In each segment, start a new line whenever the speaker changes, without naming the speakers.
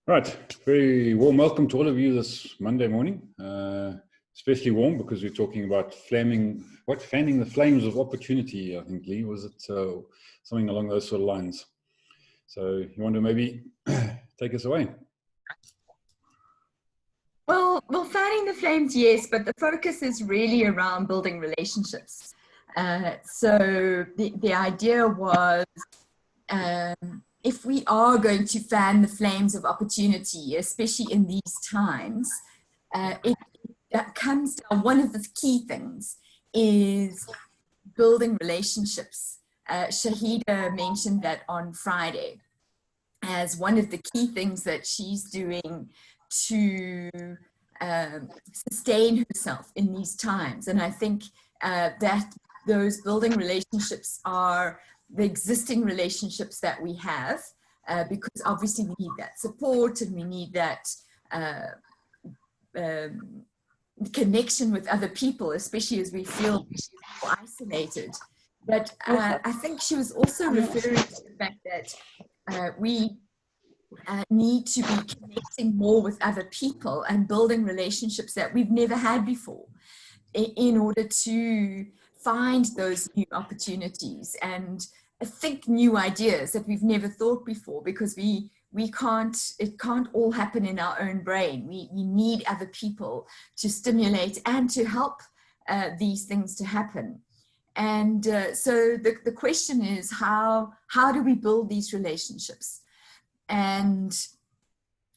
Right, very warm welcome to all of you this Monday morning. Especially warm because we're talking about fanning the flames of opportunity. I think, Lee, was it something along those sort of lines? So you want to maybe take us away?
Well, fanning the flames, yes, but the focus is really around building relationships. So the idea was, if we are going to fan the flames of opportunity, especially in these times, that comes down, one of the key things is building relationships. Shahida mentioned that on Friday as one of the key things that she's doing to sustain herself in these times. And I think that those building relationships are the existing relationships that we have, because obviously we need that support and we need that connection with other people, especially as we feel isolated. But I think she was also referring to the fact that we need to be connecting more with other people and building relationships that we've never had before in order to find those new opportunities and think new ideas that we've never thought before, because it can't all happen in our own brain. We need other people to stimulate and to help these things to happen. And so the question is, how do we build these relationships? And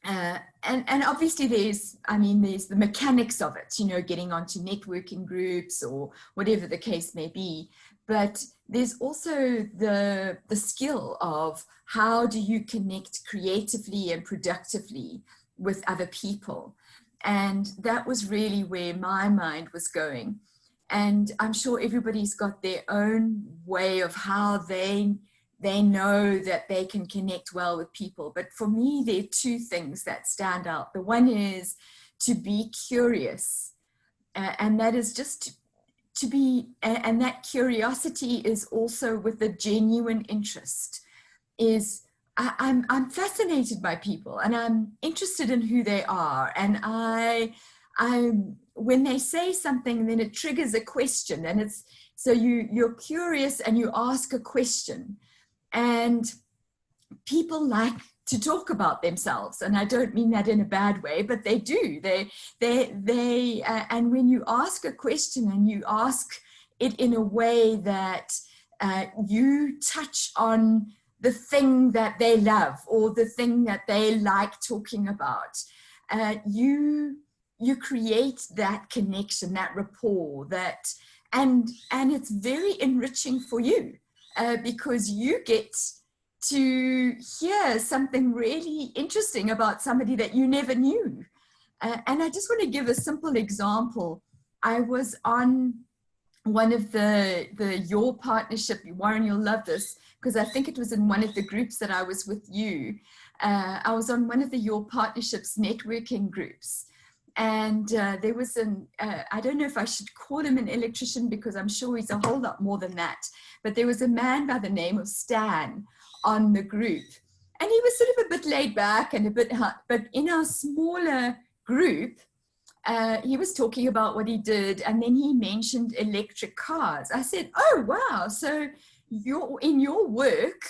obviously there's the mechanics of it, getting onto networking groups or whatever the case may be. But there's also the skill of how do you connect creatively and productively with other people. And that was really where my mind was going. And I'm sure everybody's got their own way of how they know that they can connect well with people. But for me, there are two things that stand out. The one is to be curious, and that is just to be, and that curiosity is also with a genuine interest. I'm fascinated by people and I'm interested in who they are, and when they say something, then it triggers a question, and it's so you're curious and you ask a question. And people like to talk about themselves, and I don't mean that in a bad way, but they do. And when you ask a question and you ask it in a way that you touch on the thing that they love or the thing that they like talking about, you create that connection, that rapport, and it's very enriching for you. Because you get to hear something really interesting about somebody that you never knew. And I just want to give a simple example. I was on one of the Your Partnership, Warren, you'll love this, because I think it was in one of the groups that I was with you. I was on one of the Your Partnerships networking groups. And there was I don't know if I should call him an electrician, because I'm sure he's a whole lot more than that. But there was a man by the name of Stan on the group. And he was sort of a bit laid back and a bit, but in our smaller group, he was talking about what he did. And then he mentioned electric cars. I said, oh, wow. So in your work,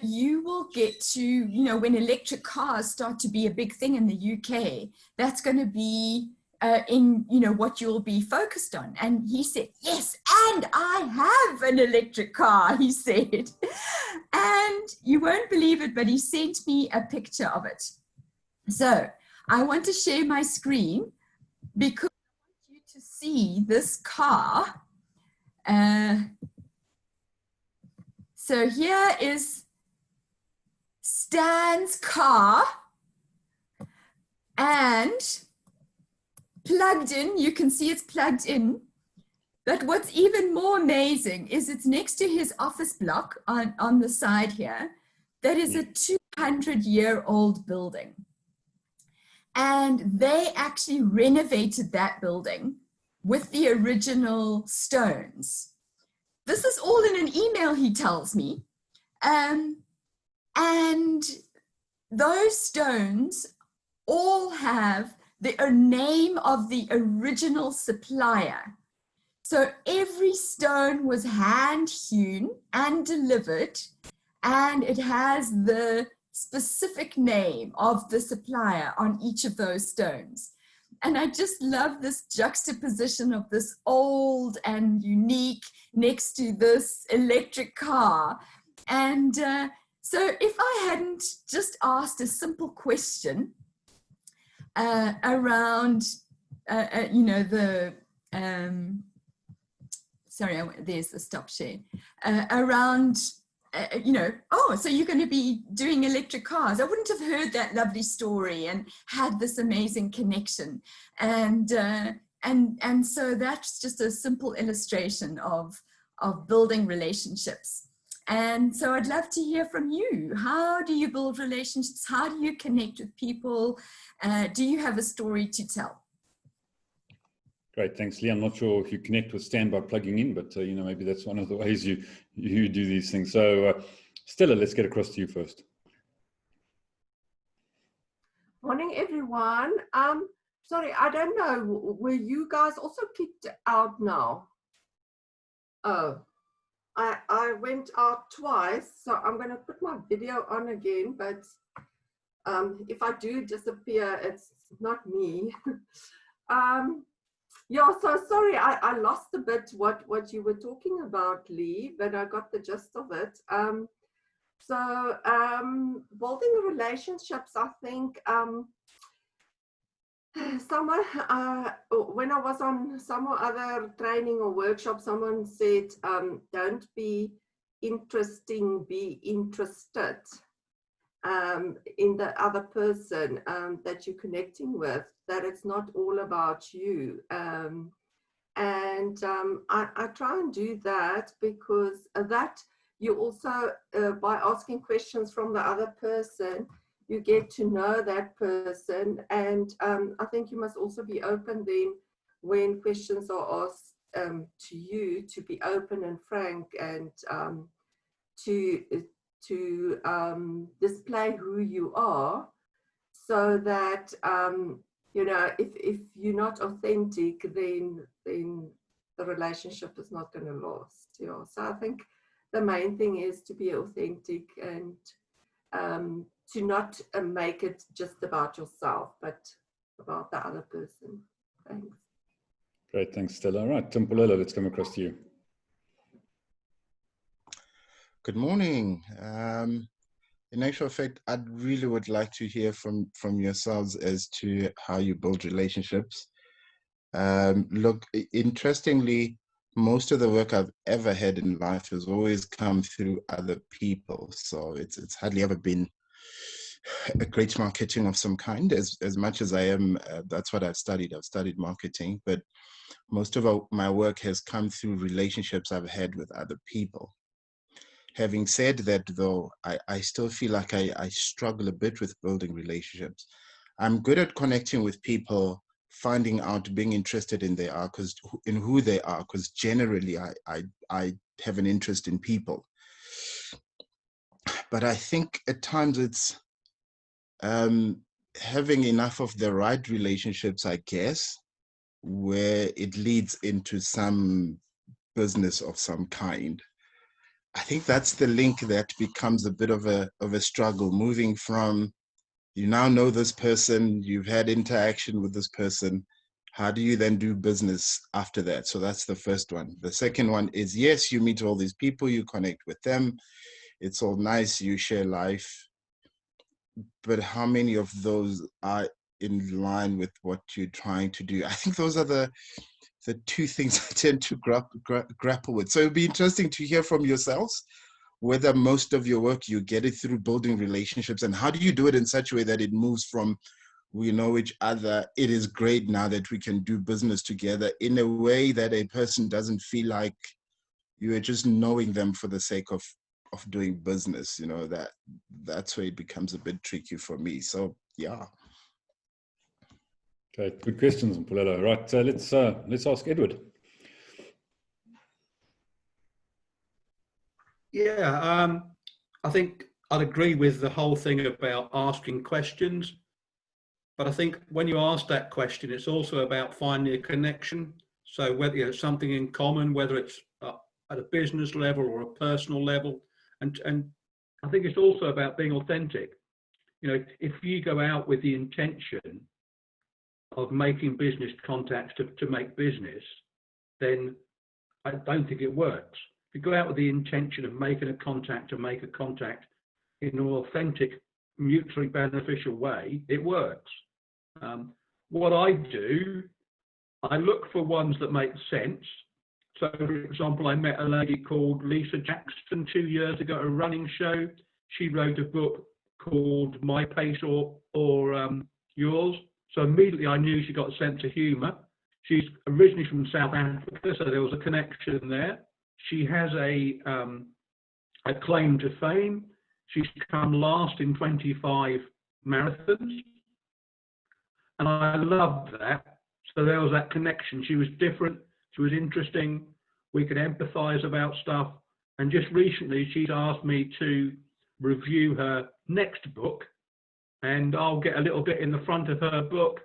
you will get to, when electric cars start to be a big thing in the UK, that's going to be in, what you'll be focused on. And he said, yes, and I have an electric car, he said. And you won't believe it, but he sent me a picture of it. So I want to share my screen because I want you to see this car. So here is Stan's car, and plugged in, you can see it's plugged in. But what's even more amazing is it's next to his office block on the side here. That is a 200-year-old building. And they actually renovated that building with the original stones. This is all in an email, he tells me. And those stones all have the name of the original supplier. So every stone was hand hewn and delivered, and it has the specific name of the supplier on each of those stones. And I just love this juxtaposition of this old and unique next to this electric car. And so if I hadn't just asked a simple question around, you know, the, sorry, there's the stop share, around, you know, oh, so you're going to be doing electric cars. I wouldn't have heard that lovely story and had this amazing connection. And so that's just a simple illustration of building relationships. And so I'd love to hear from you. How do you build relationships? How do you connect with people? Do you have a story to tell?
Great, thanks, Lee. I'm not sure if you connect with Stan by plugging in, but you know, maybe that's one of the ways you do these things. So Stella, let's get across to you first.
Morning, everyone. Sorry, I don't know, were you guys also kicked out now? Oh, I went out twice, so I'm going to put my video on again, but if I do disappear, it's not me. Yeah, so sorry, I lost a bit what you were talking about, Lee, but I got the gist of it. Building relationships, I think someone, when I was on some other training or workshop, someone said, don't be interesting, be interested in the other person that you're connecting with, that it's not all about you. I try and do that because that you also, by asking questions from the other person, you get to know that person. And I think you must also be open then when questions are asked to you, to be open and frank and to display who you are, so that you know, if you're not authentic, then the relationship is not going to last. Yeah. So I think the main thing is to be authentic and to not make it just about yourself, but about the other person. Thanks.
Great, thanks, Stella. All right, Timpulela, let's come across to you.
Good morning. In actual fact, I really would like to hear from yourselves as to how you build relationships. Look, interestingly, most of the work I've ever had in life has always come through other people. So it's hardly ever been a great marketing of some kind, as much as I am. That's what I've studied. I've studied marketing, but most of my work has come through relationships I've had with other people. Having said that, though, I still feel like I struggle a bit with building relationships. I'm good at connecting with people, finding out, being interested in who they are, because generally I have an interest in people. But I think at times it's having enough of the right relationships, I guess, where it leads into some business of some kind. I think that's the link that becomes a bit of a struggle, moving from, you now know this person, you've had interaction with this person, how do you then do business after that? So that's the first one. The second one is, yes, you meet all these people, you connect with them, it's all nice, you share life, but how many of those are in line with what you're trying to do? I think those are the two things I tend to grapple with. So it'd be interesting to hear from yourselves whether most of your work you get it through building relationships, and how do you do it in such a way that it moves from we know each other, it is great now that we can do business together, in a way that a person doesn't feel like you are just knowing them for the sake of doing business. You know, that's where it becomes a bit tricky for me. So yeah.
Okay, good questions, Mpulelo. Right, let's ask Edward.
Yeah, I think I'd agree with the whole thing about asking questions, but I think when you ask that question, it's also about finding a connection. So whether it's something in common, whether it's at a business level or a personal level, and I think it's also about being authentic. You know, if you go out with the intention of making business contacts to make business, then I don't think it works. If you go out with the intention of making a contact to make a contact in an authentic, mutually beneficial way, it works. What I do, I look for ones that make sense. So, for example, I met a lady called Lisa Jackson 2 years ago at a running show. She wrote a book called My Pace or Yours. So immediately I knew she got a sense of humour. She's originally from South Africa, so there was a connection there. She has a claim to fame. She's come last in 25 marathons. And I loved that. So there was that connection. She was different. She was interesting. We could empathise about stuff. And just recently, she's asked me to review her next book. And I'll get a little bit in the front of her book.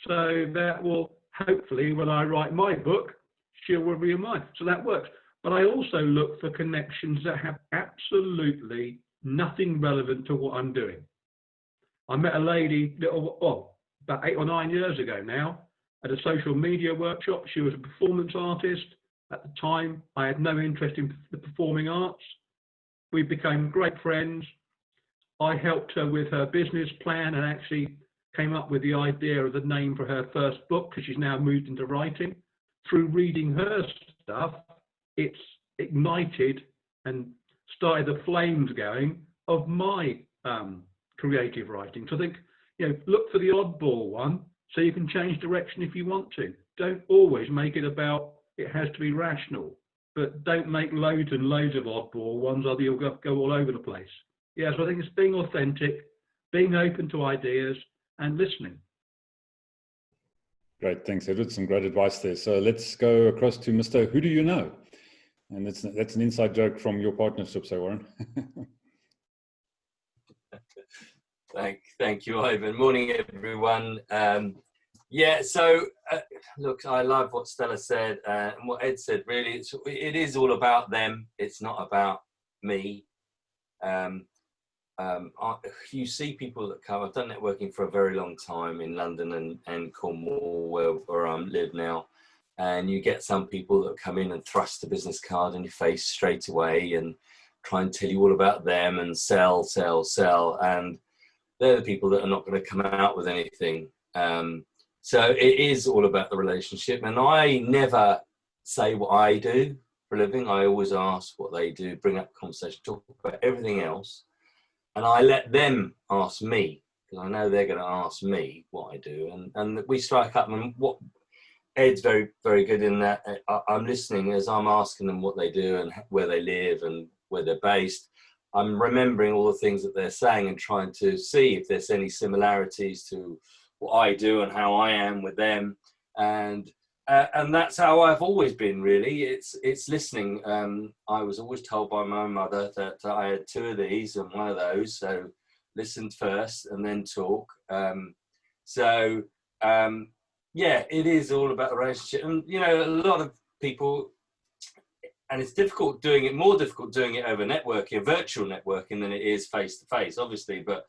So that will, hopefully, when I write my book, she'll review mine. So that works. But I also look for connections that have absolutely nothing relevant to what I'm doing. I met a lady about 8 or 9 years ago now at a social media workshop. She was a performance artist. At the time, I had no interest in the performing arts. We became great friends. I helped her with her business plan and actually came up with the idea of the name for her first book, because she's now moved into writing. Through reading her stuff, it's ignited and started the flames going of my creative writing. So I think, you know, look for the oddball one so you can change direction if you want to. Don't always make it about it has to be rational, but don't make loads and loads of oddball ones, or you'll go all over the place. Yeah, so I think it's being authentic, being open to ideas, and listening.
Great, thanks, Edward. Some great advice there. So let's go across to Mr. Who Do You Know? And that's an inside joke from your partnership, so Warren.
Thank you, Ivan. Morning, everyone. Yeah, so look, I love what Stella said and what Ed said. Really, it is all about them. It's not about me. You see people that come. I've done networking for a very long time in London and Cornwall, where I live now. And you get some people that come in and thrust a business card in your face straight away and try and tell you all about them and sell. And they're the people that are not going to come out with anything. So it is all about the relationship. And I never say what I do for a living. I always ask what they do, bring up conversation, talk about everything else. And I let them ask me, because I know they're going to ask me what I do. And we strike up. And what Ed's very, very good in that. I'm listening as I'm asking them what they do and where they live and where they're based. I'm remembering all the things that they're saying and trying to see if there's any similarities to what I do and how I am with them. And that's how I've always been, really. It's listening. I was always told by my mother that I had 2 of these and 1 of those. So listen first and then talk. Yeah, it is all about the relationship. And, you know, a lot of people, and it's difficult doing it, more difficult doing it over networking, virtual networking, than it is face-to-face, obviously. But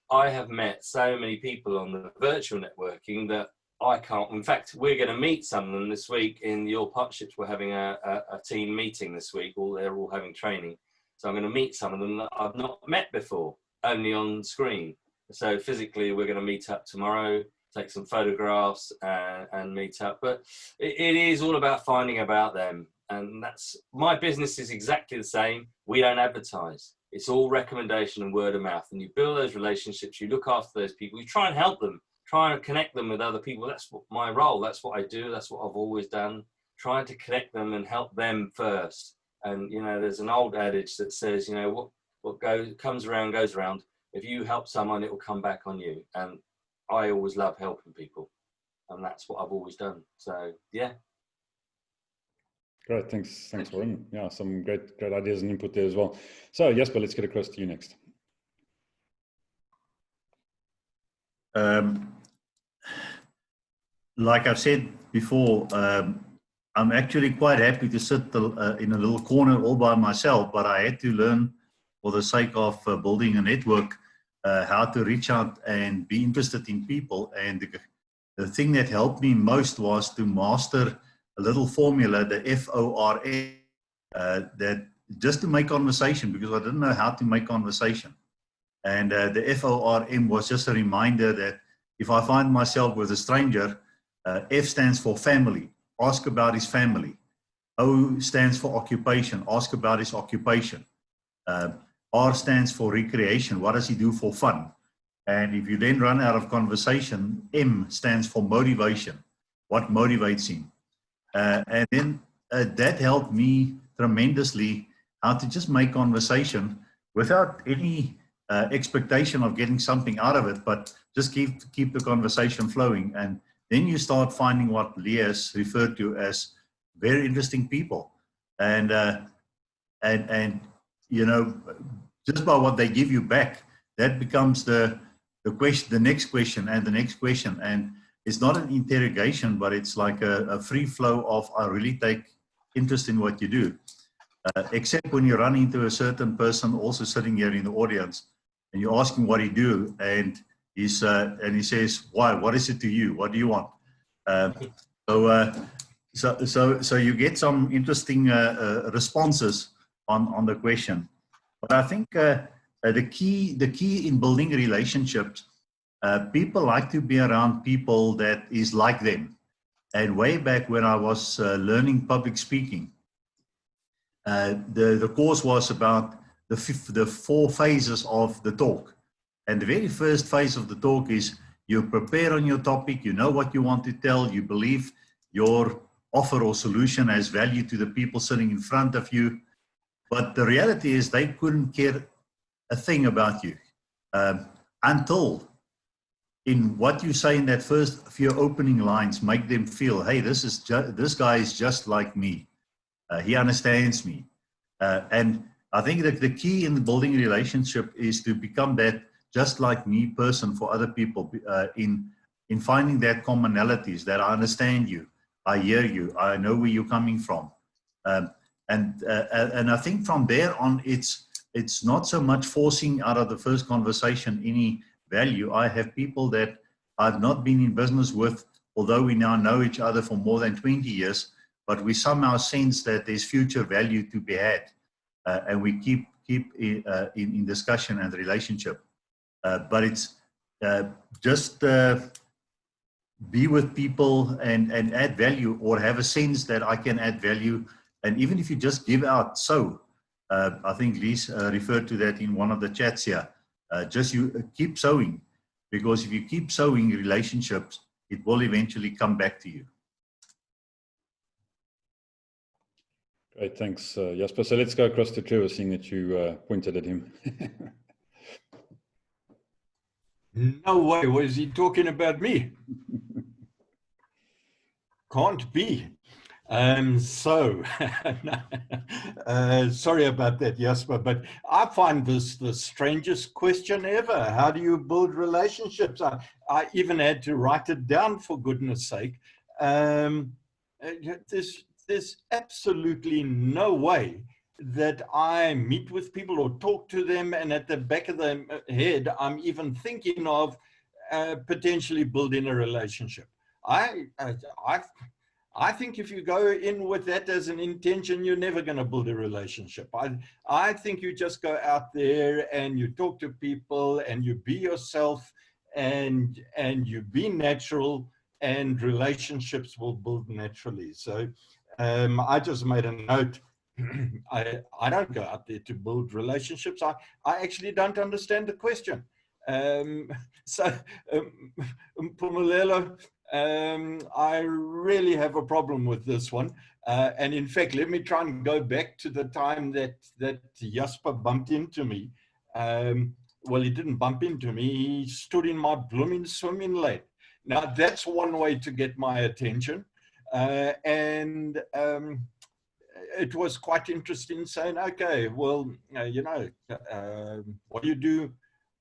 I have met so many people on the virtual networking that I can't. In fact, we're going to meet some of them this week in your partnerships. We're having a team meeting this week. They're all having training. So I'm going to meet some of them that I've not met before, only on screen. So physically, we're going to meet up tomorrow, take some photographs and meet up. But it is all about finding about them. And that's, my business is exactly the same. We don't advertise. It's all recommendation and word of mouth. And you build those relationships, you look after those people, you try and help them, try and connect them with other people. That's what my role, that's what I do, that's what I've always done. Trying to connect them and help them first. And, you know, there's an old adage that says, you know, what comes around goes around. If you help someone, it will come back on you. And I always love helping people. And that's what I've always done. So, yeah.
Great, thanks, Warren. Yeah, some great ideas and input there as well. So, Jesper, let's get across to you next.
like I've said before, I'm actually quite happy to sit in a little corner all by myself, but I had to learn, for the sake of building a network, how to reach out and be interested in people. And the thing that helped me most was to master a little formula, the FORM, that just to make conversation, because I didn't know how to make conversation. And the FORM was just a reminder that if I find myself with a stranger, F stands for family, ask about his family. O stands for occupation, ask about his occupation. R stands for recreation, what does he do for fun? And if you then run out of conversation, M stands for motivation, what motivates him? And then that helped me tremendously how to just make conversation without any expectation of getting something out of it, but just keep the conversation flowing. And then you start finding what Leah has referred to as very interesting people. And you know, just by what they give you back, that becomes the question, the next question and the next question. And it's not an interrogation, but it's like a free flow of, I really take interest in what you do. Except when you run into a certain person also sitting here in the audience and you ask him what he do, and he says, why, what is it to you? What do you want? So you get some interesting responses on the question. But I think the key in building relationships, people like to be around people that is like them. And way back when I was learning public speaking, the course was about the 4 phases of the talk. And the very first phase of the talk is you prepare on your topic, you know what you want to tell, you believe your offer or solution has value to the people sitting in front of you. But the reality is they couldn't care a thing about you until in what you say in that first few opening lines make them feel, hey, this guy is just like me. He understands me. And I think that the key in building a relationship is to become that just like me person for other people, in finding that commonalities, that I understand you, I hear you, I know where you're coming from. And I think from there on, it's not so much forcing out of the first conversation any value. I have people that I've not been in business with, although we now know each other for more than 20 years, but we somehow sense that there's future value to be had. And we keep in discussion and relationship. But it's just be with people and add value, or have a sense that I can add value. And even if you just give out, I think Lise referred to that in one of the chats here, just you keep sowing, because if you keep sowing relationships, it will eventually come back to you.
Great, thanks, Jasper. So let's go across to Trevor, seeing that you pointed at him.
No way, was he talking about me? Can't be. Sorry about that, Jasper, but I find this the strangest question ever. How do you build relationships? I even had to write it down, for goodness sake. There's absolutely no way that I meet with people or talk to them and at the back of the head, I'm even thinking of potentially building a relationship. I think if you go in with that as an intention, you're never going to build a relationship. I think you just go out there and you talk to people and you be yourself and you be natural, and relationships will build naturally. So I just made a note. I don't go out there to build relationships. I actually don't understand the question. Mpumelelo, I really have a problem with this one. And in fact, let me try and go back to the time that Jasper bumped into me. Well, he didn't bump into me. He stood in my blooming swimming lane. Now, that's one way to get my attention. It was quite interesting saying, okay, well, what do you do?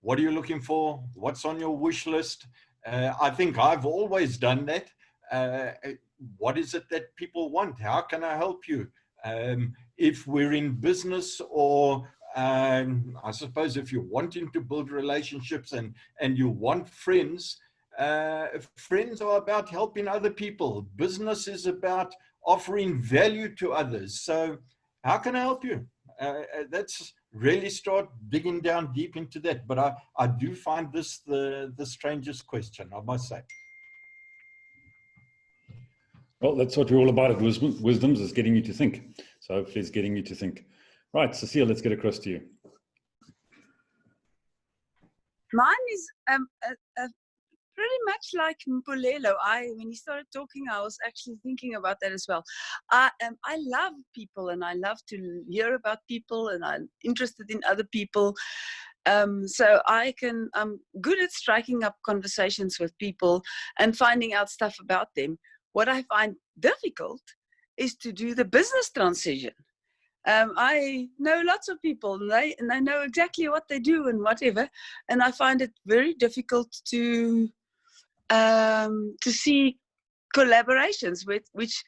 What are you looking for? What's on your wish list? I think I've always done that. What is it that people want? How can I help you? If we're in business, or I suppose if you're wanting to build relationships and you want friends, friends are about helping other people. Business is about offering value to others. So how can I help you? That's really start digging down deep into that. But I do find this the strangest question, I must say.
Well, that's what we're all about at Wisdoms, is getting you to think. So hopefully it's getting you to think. Right, Cecile, let's get across to you.
Mine is pretty much like Mpolelo. When he started talking, I was actually thinking about that as well. I love people, and I love to hear about people, and I'm interested in other people. So I'm good at striking up conversations with people and finding out stuff about them. What I find difficult is to do the business transition. I know lots of people, and I know exactly what they do and whatever, and I find it very difficult to see collaborations which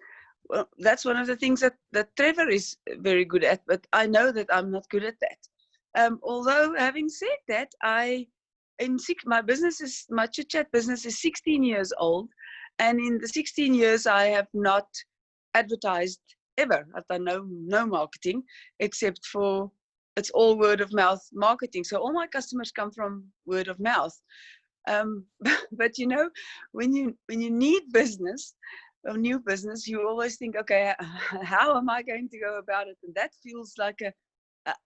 well, that's one of the things that Trevor is very good at, but I know that I'm not good at that. Although having said that, my chit chat business is 16 years old, and in the 16 years I have not advertised ever. I've done no marketing, except for it's all word of mouth marketing. So all my customers come from word of mouth. But you know, when you need business or new business, you always think, okay, how am I going to go about it? And that feels like a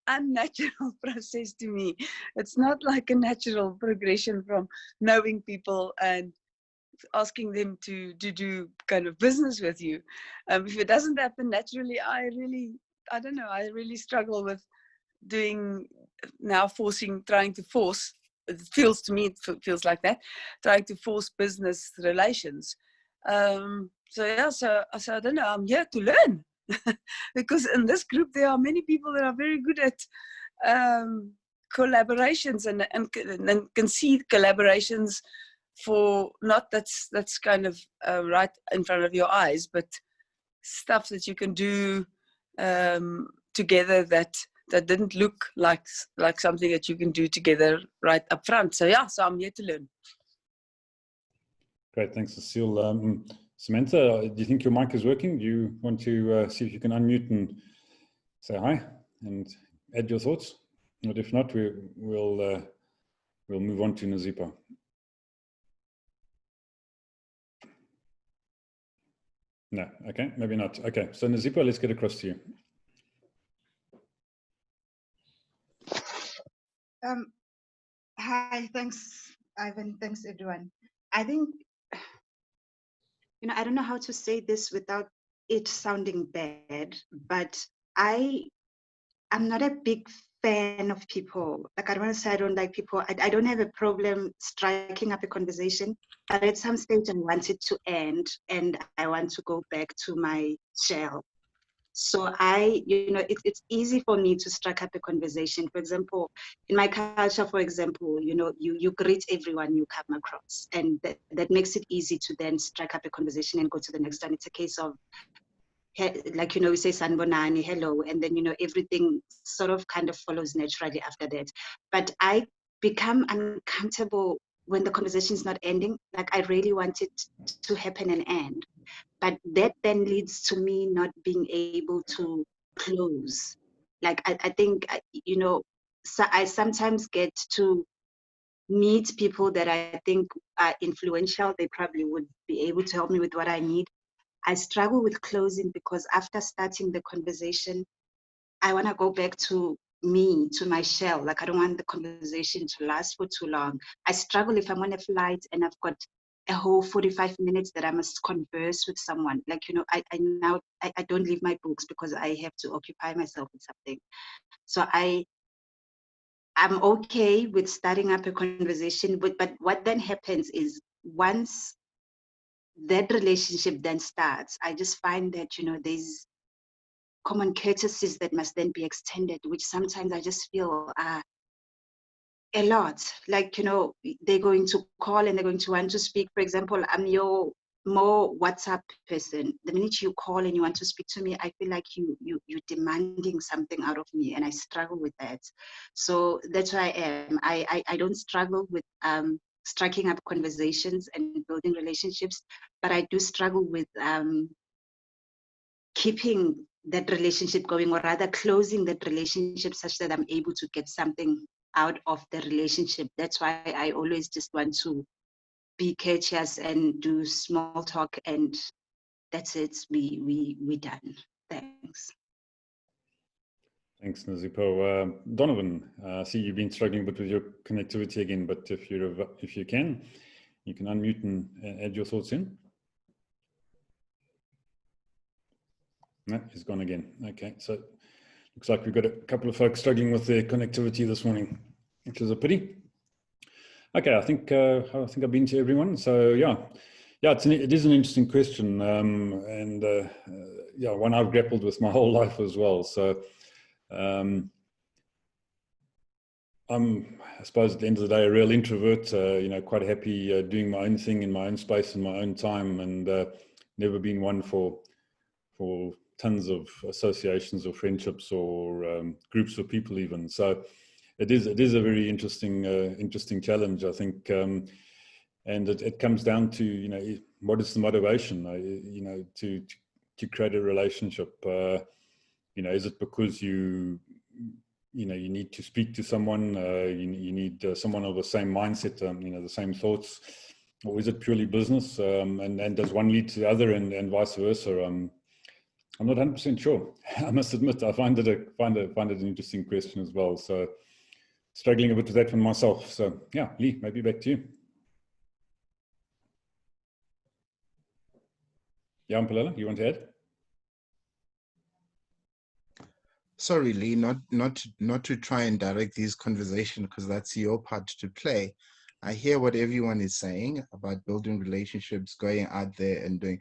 unnatural process to me. It's not like a natural progression from knowing people and asking them to do kind of business with you. If it doesn't happen naturally, I don't know, I really struggle with trying to force, it feels to me, it feels like that, trying to force business relations. So I don't know, I'm here to learn. Because in this group there are many people that are very good at collaborations and can see collaborations for not that's kind of right in front of your eyes, but stuff that you can do together that didn't look like something that you can do together right up front. So yeah, so I'm here to learn.
Great, thanks, Cecile. Samantha, do you think your mic is working? Do you want to see if you can unmute and say hi and add your thoughts? But if not, we'll move on to Nazipa. No, okay, maybe not. Okay, so Nazipa, let's get across to you.
Hi, thanks, Ivan. Thanks, everyone. I think, I don't know how to say this without it sounding bad, but I'm not a big fan of people. Like, I don't want to say I don't like people. I don't have a problem striking up a conversation, but at some stage I want it to end and I want to go back to my shell. So it's easy for me to strike up a conversation. For example, in my culture, for example, you greet everyone you come across, and that makes it easy to then strike up a conversation and go to the next one. It's a case of, like, we say sanbonani, hello, and then, everything sort of kind of follows naturally after that. But I become uncomfortable when the conversation is not ending. Like, I really want it to happen and end. But that then leads to me not being able to close. Like, I think, so I sometimes get to meet people that I think are influential. They probably would be able to help me with what I need. I struggle with closing because after starting the conversation, I want to go back to me, to my shell. Like, I don't want the conversation to last for too long. I struggle if I'm on a flight and I've got a whole 45 minutes that I must converse with someone. Like, I don't leave my books because I have to occupy myself with something. So I'm okay with starting up a conversation, but what then happens is, once that relationship then starts, I just find that, there's common courtesies that must then be extended, which sometimes I just feel a lot. Like, you know, they're going to call and they're going to want to speak. For example, I'm your more WhatsApp person. The minute you call and you want to speak to me, I feel like you're demanding something out of me, and I struggle with that. So that's why I don't struggle with striking up conversations and building relationships, but I do struggle with keeping that relationship going, or rather closing that relationship such that I'm able to get something out of the relationship. That's why I always just want to be courteous and do small talk, and that's it. We done. Thanks.
Thanks, Nazipo. Donovan, I see you've been struggling a bit with your connectivity again, but if you can unmute and add your thoughts in. No, he's gone again. Okay, so looks like we've got a couple of folks struggling with their connectivity this morning, which is a pity. Okay, I think I've been to everyone. So yeah, it is an interesting question, and yeah, one I've grappled with my whole life as well. So I'm, I suppose, at the end of the day, a real introvert. You know, quite happy doing my own thing in my own space in my own time, and never been one for tons of associations or friendships or groups of people even. So it is a very interesting challenge, I think, and it comes down to, you know, what is the motivation, you know, to create a relationship. You know, is it because you need to speak to someone, you need someone of the same mindset, you know, the same thoughts, or is it purely business, and does one lead to the other, and vice versa? I'm not 100% sure. I must admit, I find it an interesting question as well. So struggling a bit with that one myself. So yeah, Lee, maybe back to you. Yeah, Mpilala, you want to add?
Sorry, Lee, not to try and direct these conversations, because that's your part to play. I hear what everyone is saying about building relationships, going out there and doing.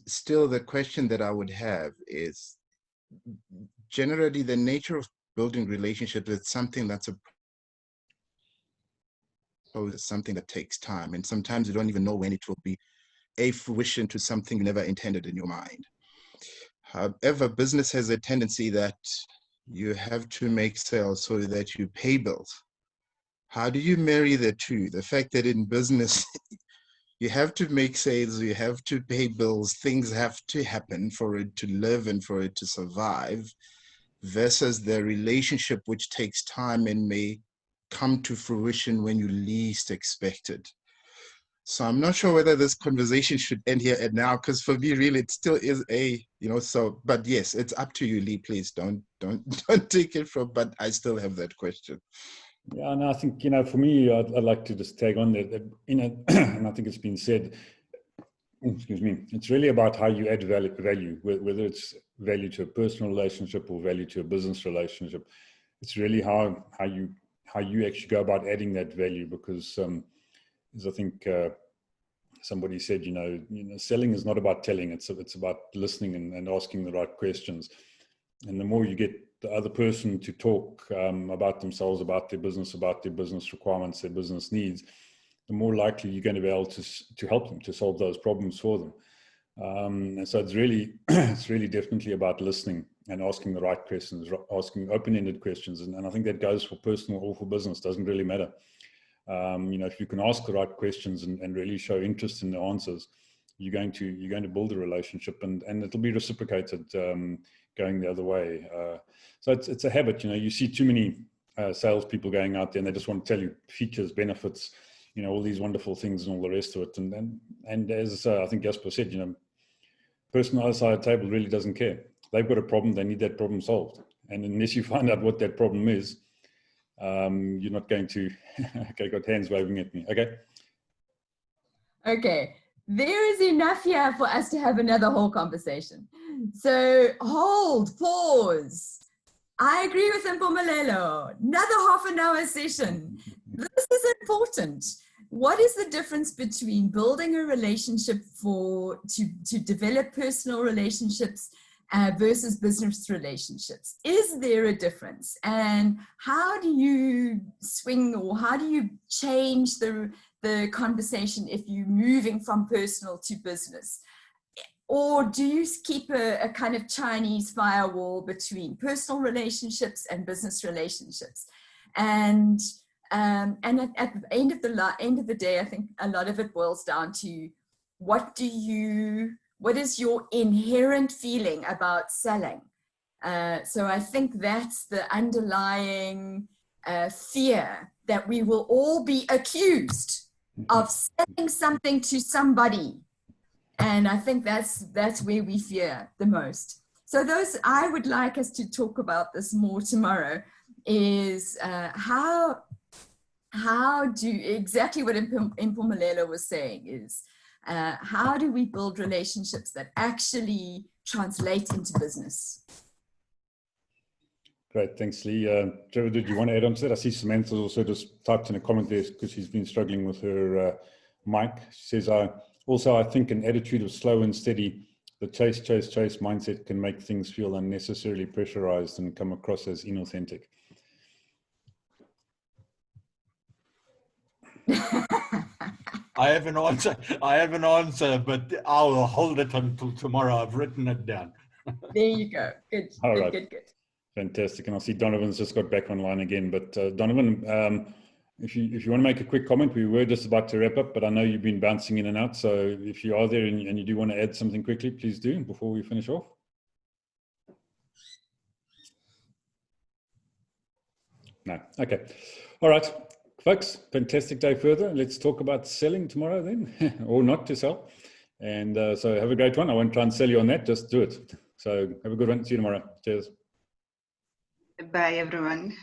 Still, the question that I would have is, generally the nature of building relationships is something that's something that takes time, and sometimes you don't even know when it will be a fruition to something you never intended in your mind. However, business has a tendency that you have to make sales so that you pay bills. How do you marry the two? The fact that in business, you have to make sales, you have to pay bills, things have to happen for it to live and for it to survive, versus the relationship which takes time and may come to fruition when you least expect it. So I'm not sure whether this conversation should end here and now, because for me, really, it still is so, but yes, it's up to you, Lee, please don't take it from, but I still have that question.
Yeah, no, I think, you know, for me, I'd like to just tag on that, you know, and I think it's been said, excuse me, it's really about how you add value, whether it's value to a personal relationship or value to a business relationship. It's really how you actually go about adding that value, because as I think somebody said, you know, selling is not about telling, it's about listening and asking the right questions. And the more you get the other person to talk about themselves, about their business requirements, their business needs, the more likely you're going to be able to help them, to solve those problems for them. And so it's really definitely about listening and asking the right questions, asking open-ended questions. And I think that goes for personal or for business, doesn't really matter. You know, if you can ask the right questions and really show interest in the answers, you're going to build a relationship, and it'll be reciprocated going the other way. So it's a habit. You know, you see too many salespeople going out there, and they just want to tell you features, benefits, you know, all these wonderful things and all the rest of it. And as I think Jasper said, you know, person on the other side of the table really doesn't care. They've got a problem, they need that problem solved. And unless you find out what that problem is, you're not going to, okay, got hands waving at me. Okay,
there is enough here for us to have another whole conversation. So pause. I agree with Mpumelelo. Another half an hour session. This is important. What is the difference between building a relationship to develop personal relationships versus business relationships? Is there a difference? And how do you swing, or how do you change the conversation if you're moving from personal to business? Or do you keep a kind of Chinese firewall between personal relationships and business relationships? And at the end of the day, I think a lot of it boils down to what is your inherent feeling about selling? So I think that's the underlying fear, that we will all be accused of selling something to somebody. And I think that's where we fear the most. So I would like us to talk about this more tomorrow, is how do, exactly what Impumelelo was saying is, how do we build relationships that actually translate into business?
Great, thanks, Lee. Trevor, did you want to add on to that? I see Samantha also just typed in a comment there because she's been struggling with her mic. She says, I think an attitude of slow and steady, the chase mindset can make things feel unnecessarily pressurized and come across as inauthentic.
I have an answer, but I'll hold it until tomorrow. I've written it down.
There you go. Good.
All
good,
right.
good, good.
Fantastic. And I see Donovan's just got back online again. But Donovan, if you want to make a quick comment, we were just about to wrap up, but I know you've been bouncing in and out. So if you are there and you do want to add something quickly, please do before we finish off. No. Okay. All right. Folks, fantastic day further. Let's talk about selling tomorrow then, or not to sell. And so have a great one. I won't try and sell you on that. Just do it. So have a good one. See you tomorrow. Cheers.
Bye, everyone.